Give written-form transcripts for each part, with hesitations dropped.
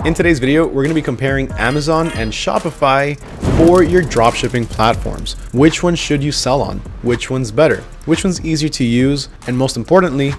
In today's video, we're going to be comparing Amazon and Shopify for your dropshipping platforms. Which one should you sell on? Which one's better? Which one's easier to use? And most importantly,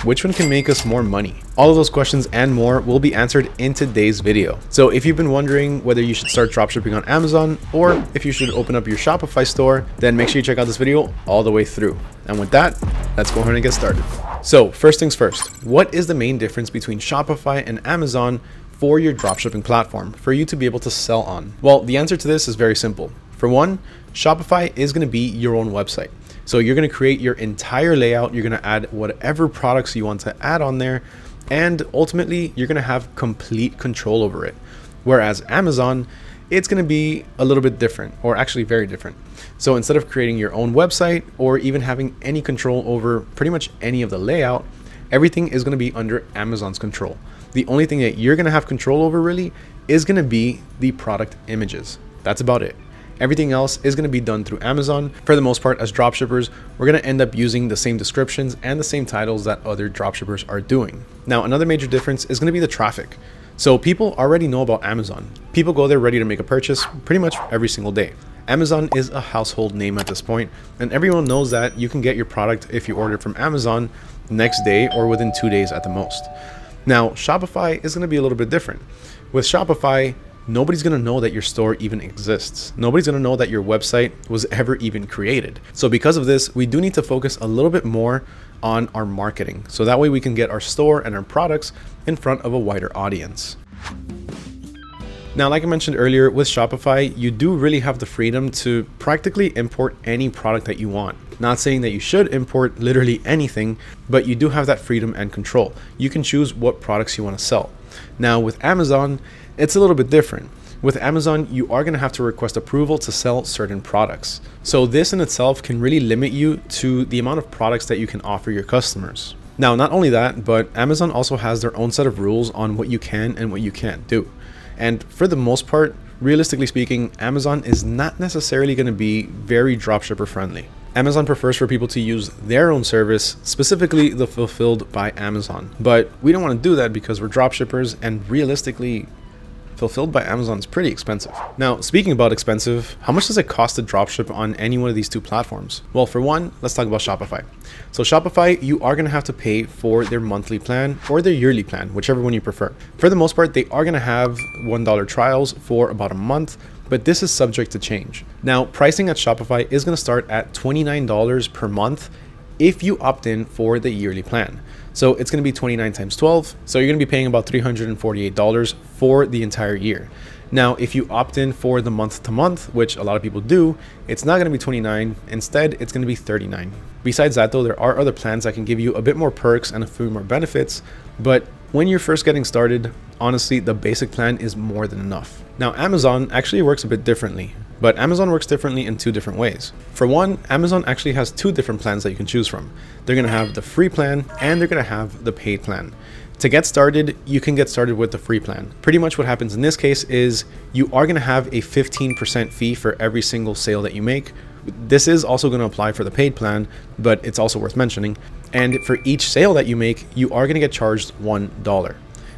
which one can make us more money? All of those questions and more will be answered in today's video. So if you've been wondering whether you should start dropshipping on Amazon or if you should open up your Shopify store, then make sure you check out this video all the way through. And with that, let's go ahead and get started. So first things first, what is the main difference between Shopify and Amazon for your dropshipping platform for you to be able to sell on? Well, the answer to this is very simple. For one, Shopify is going to be your own website. So you're going to create your entire layout. You're going to add whatever products you want to add on there. And ultimately, you're going to have complete control over it. Whereas Amazon, it's going to be a little bit different, or actually very different. So instead of creating your own website or even having any control over pretty much any of the layout, everything is going to be under Amazon's control. The only thing that you're going to have control over really is going to be the product images. That's about it. Everything else is going to be done through Amazon. For the most part, as dropshippers, we're going to end up using the same descriptions and the same titles that other dropshippers are doing. Now, another major difference is going to be the traffic. So people already know about Amazon. People go there ready to make a purchase pretty much every single day. Amazon is a household name at this point, and everyone knows that you can get your product if you order from Amazon next day or within 2 days at the most. Now, Shopify is going to be a little bit different. With Shopify, nobody's going to know that your store even exists. Nobody's going to know that your website was ever even created. So because of this, we do need to focus a little bit more on our marketing. So that way we can get our store and our products in front of a wider audience. Now, like I mentioned earlier, with Shopify, you do really have the freedom to practically import any product that you want. Not saying that you should import literally anything, but you do have that freedom and control. You can choose what products you want to sell. Now, with Amazon, it's a little bit different. With Amazon, you are going to have to request approval to sell certain products. So this in itself can really limit you to the amount of products that you can offer your customers. Now, not only that, but Amazon also has their own set of rules on what you can and what you can't do. And for the most part, realistically speaking, Amazon is not necessarily going to be very dropshipper friendly. Amazon prefers for people to use their own service, specifically the fulfilled by Amazon. But we don't want to do that because we're dropshippers, and realistically, fulfilled by Amazon is pretty expensive. Now, speaking about expensive, how much does it cost to dropship on any one of these two platforms? Well, for one, let's talk about Shopify. So Shopify, you are going to have to pay for their monthly plan or their yearly plan, whichever one you prefer. For the most part, they are going to have $1 trials for about a month, but this is subject to change. Now, pricing at Shopify is going to start at $29 per month if you opt in for the yearly plan. So it's going to be 29 times 12. So you're going to be paying about $348 for the entire year. Now, if you opt in for the month to month, which a lot of people do, it's not going to be 29. Instead, it's going to be 39. Besides that, though, there are other plans that can give you a bit more perks and a few more benefits. But when you're first getting started, honestly, the basic plan is more than enough. Now, Amazon actually works a bit differently. But Amazon works differently in two different ways. For one, Amazon actually has two different plans that you can choose from. They're going to have the free plan and they're going to have the paid plan. To get started, you can get started with the free plan. Pretty much what happens in this case is you are going to have a 15% fee for every single sale that you make. This is also going to apply for the paid plan, but it's also worth mentioning. And for each sale that you make, you are going to get charged $1.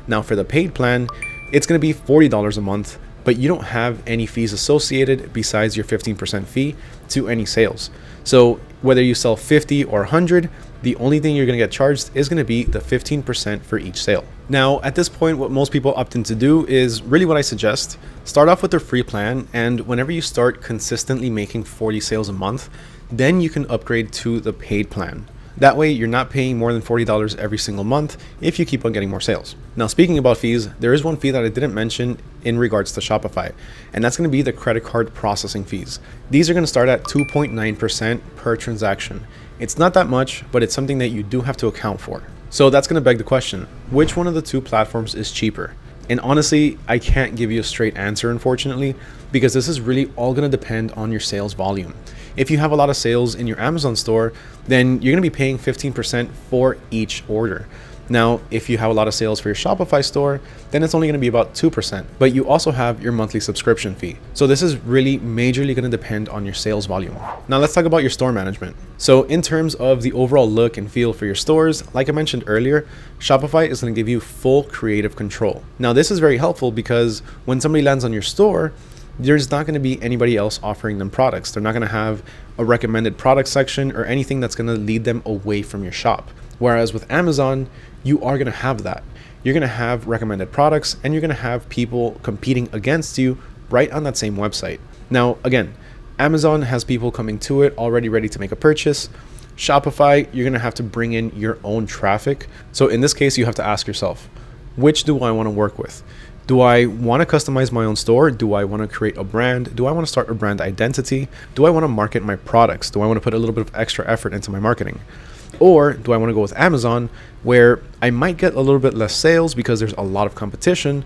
Now for the paid plan, it's going to be $40 a month, but you don't have any fees associated besides your 15% fee to any sales. So whether you sell 50 or 100, the only thing you're going to get charged is going to be the 15% for each sale. Now, at this point, what most people opt in to do is really what I suggest. Start off with their free plan, and whenever you start consistently making 40 sales a month, then you can upgrade to the paid plan. That way, you're not paying more than $40 every single month if you keep on getting more sales. Now, speaking about fees, there is one fee that I didn't mention in regards to Shopify, and that's going to be the credit card processing fees. These are going to start at 2.9% per transaction. It's not that much, but it's something that you do have to account for. So that's going to beg the question, which one of the two platforms is cheaper? And honestly, I can't give you a straight answer, unfortunately, because this is really all going to depend on your sales volume. If you have a lot of sales in your Amazon store, then you're going to be paying 15% for each order. Now, if you have a lot of sales for your Shopify store, then it's only going to be about 2%, but you also have your monthly subscription fee. So this is really majorly going to depend on your sales volume. Now let's talk about your store management. So in terms of the overall look and feel for your stores, like I mentioned earlier, Shopify is going to give you full creative control. Now this is very helpful because when somebody lands on your store, there's not going to be anybody else offering them products. They're not going to have a recommended product section or anything that's going to lead them away from your shop. Whereas with Amazon, you are going to have that. You're going to have recommended products and you're going to have people competing against you right on that same website. Now, again, Amazon has people coming to it already ready to make a purchase. Shopify, you're going to have to bring in your own traffic. So in this case, you have to ask yourself, which do I want to work with? Do I want to customize my own store? Do I want to create a brand? Do I want to start a brand identity? Do I want to market my products? Do I want to put a little bit of extra effort into my marketing? Or do I want to go with Amazon, where I might get a little bit less sales because there's a lot of competition,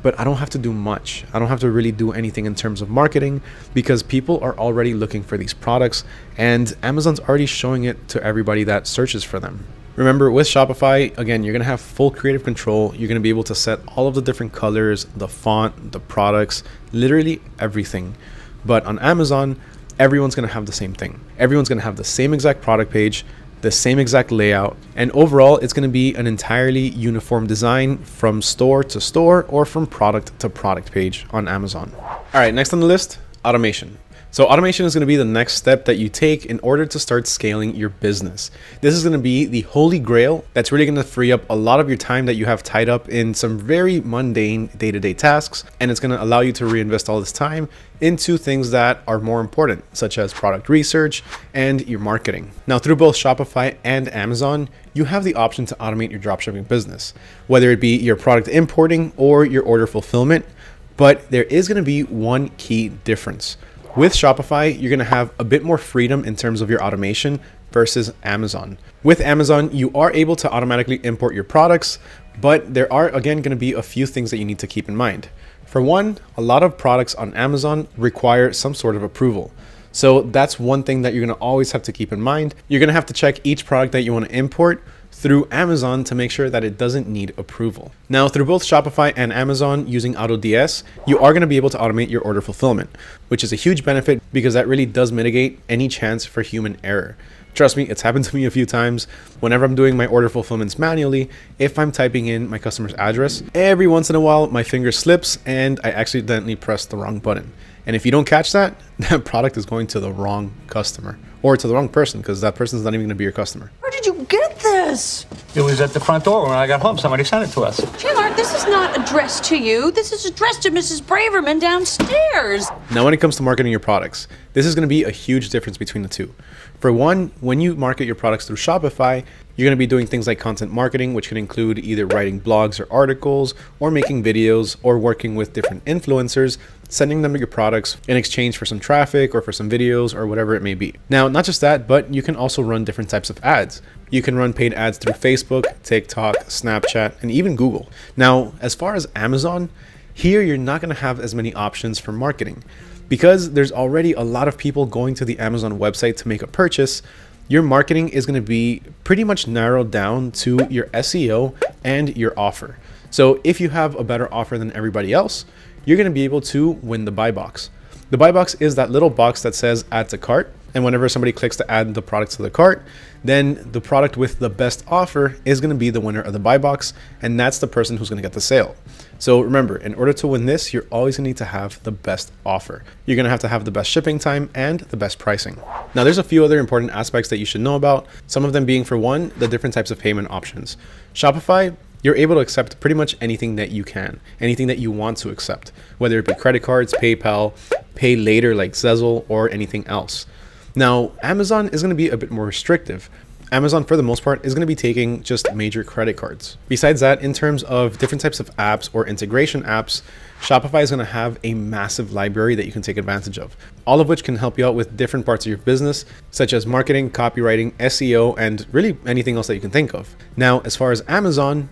but I don't have to do much. I don't have to really do anything in terms of marketing because people are already looking for these products and Amazon's already showing it to everybody that searches for them. Remember, with Shopify, again, you're going to have full creative control. You're going to be able to set all of the different colors, the font, the products, literally everything. But on Amazon, everyone's going to have the same thing. Everyone's going to have the same exact product page, the same exact layout, and overall, it's going to be an entirely uniform design from store to store or from product to product page on Amazon. All right, next on the list, automation. So automation is going to be the next step that you take in order to start scaling your business. This is going to be the holy grail that's really going to free up a lot of your time that you have tied up in some very mundane day-to-day tasks, and it's going to allow you to reinvest all this time into things that are more important, such as product research and your marketing. Now, through both Shopify and Amazon, you have the option to automate your dropshipping business, whether it be your product importing or your order fulfillment, but there is going to be one key difference. With Shopify, you're going to have a bit more freedom in terms of your automation versus Amazon. With Amazon, you are able to automatically import your products, but there are, again, going to be a few things that you need to keep in mind. For one, a lot of products on Amazon require some sort of approval. So that's one thing that you're going to always have to keep in mind. You're going to have to check each product that you want to import through Amazon to make sure that it doesn't need approval. Now, through both Shopify and Amazon using AutoDS, you are going to be able to automate your order fulfillment, which is a huge benefit because that really does mitigate any chance for human error. Trust me, it's happened to me a few times. Whenever I'm doing my order fulfillments manually, if I'm typing in my customer's address, every once in a while my finger slips and I accidentally press the wrong button. And if you don't catch that, that product is going to the wrong customer or to the wrong person because that person's not even going to be your customer. Where did you get this? It was at the front door when I got home. Somebody sent it to us. Taylor, this is not addressed to you. This is addressed to Mrs. Braverman downstairs. Now, when it comes to marketing your products, this is going to be a huge difference between the two. For one, when you market your products through Shopify, you're going to be doing things like content marketing, which can include either writing blogs or articles, or making videos, or working with different influencers, sending them your products in exchange for some traffic or for some videos or whatever it may be. Now, not just that, but you can also run different types of ads. You can run paid ads through Facebook, TikTok, Snapchat, and even Google. Now, as far as Amazon, here you're not going to have as many options for marketing. Because there's already a lot of people going to the Amazon website to make a purchase, your marketing is going to be pretty much narrowed down to your SEO and your offer. So if you have a better offer than everybody else, you're going to be able to win the buy box. The buy box is that little box that says add to cart. And whenever somebody clicks to add the product to the cart, then the product with the best offer is going to be the winner of the buy box. And that's the person who's going to get the sale. So remember, in order to win this, you're always going to need to have the best offer. You're going to have the best shipping time and the best pricing. Now, there's a few other important aspects that you should know about. Some of them being, for one, the different types of payment options. Shopify, you're able to accept pretty much anything that you can, anything that you want to accept, whether it be credit cards, PayPal, pay later like Sezzle, or anything else. Now, Amazon is going to be a bit more restrictive. Amazon, for the most part, is going to be taking just major credit cards. Besides that, in terms of different types of apps or integration apps, Shopify is going to have a massive library that you can take advantage of, all of which can help you out with different parts of your business, such as marketing, copywriting, SEO, and really anything else that you can think of. Now, as far as Amazon,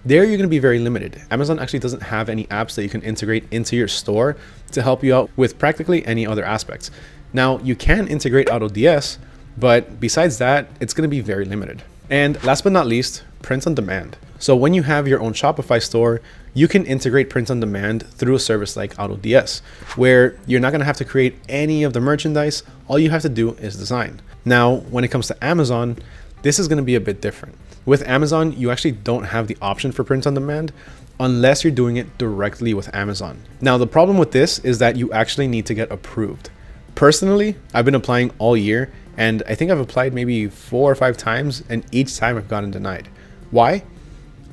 there you're going to be very limited. Amazon actually doesn't have any apps that you can integrate into your store to help you out with practically any other aspects. Now, you can integrate AutoDS, but besides that, it's going to be very limited. And last but not least, print on demand. So when you have your own Shopify store, you can integrate print on demand through a service like AutoDS, where you're not going to have to create any of the merchandise. All you have to do is design. Now, when it comes to Amazon, this is going to be a bit different. With Amazon, you actually don't have the option for print on demand unless you're doing it directly with Amazon. Now, the problem with this is that you actually need to get approved. Personally, I've been applying all year, and I think I've applied maybe 4 or 5 times, and each time I've gotten denied. Why?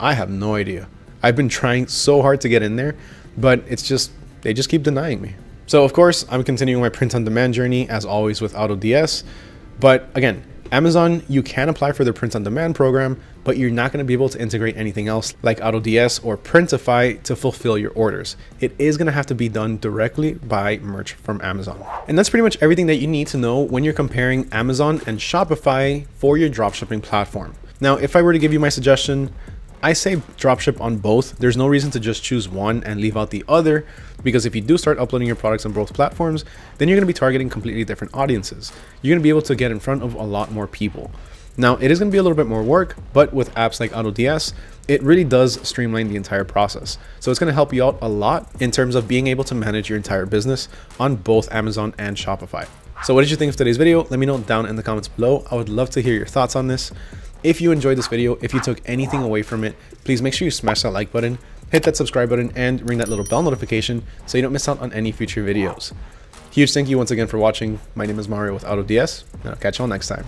I have no idea. I've been trying so hard to get in there, but they just keep denying me. So of course, I'm continuing my print on demand journey as always with AutoDS. But again, Amazon, you can apply for their print on demand program, but you're not going to be able to integrate anything else like AutoDS or Printify to fulfill your orders. It is going to have to be done directly by merch from Amazon. And that's pretty much everything that you need to know when you're comparing Amazon and Shopify for your dropshipping platform. Now, if I were to give you my suggestion, I say dropship on both. There's no reason to just choose one and leave out the other, because if you do start uploading your products on both platforms, then you're going to be targeting completely different audiences. You're going to be able to get in front of a lot more people. Now, it is going to be a little bit more work, but with apps like AutoDS, it really does streamline the entire process. So it's going to help you out a lot in terms of being able to manage your entire business on both Amazon and Shopify. So what did you think of today's video? Let me know down in the comments below. I would love to hear your thoughts on this. If you enjoyed this video, if you took anything away from it, please make sure you smash that like button, hit that subscribe button, and ring that little bell notification so you don't miss out on any future videos. Huge thank you once again for watching. My name is Mario with AutoDS, and I'll catch you all next time.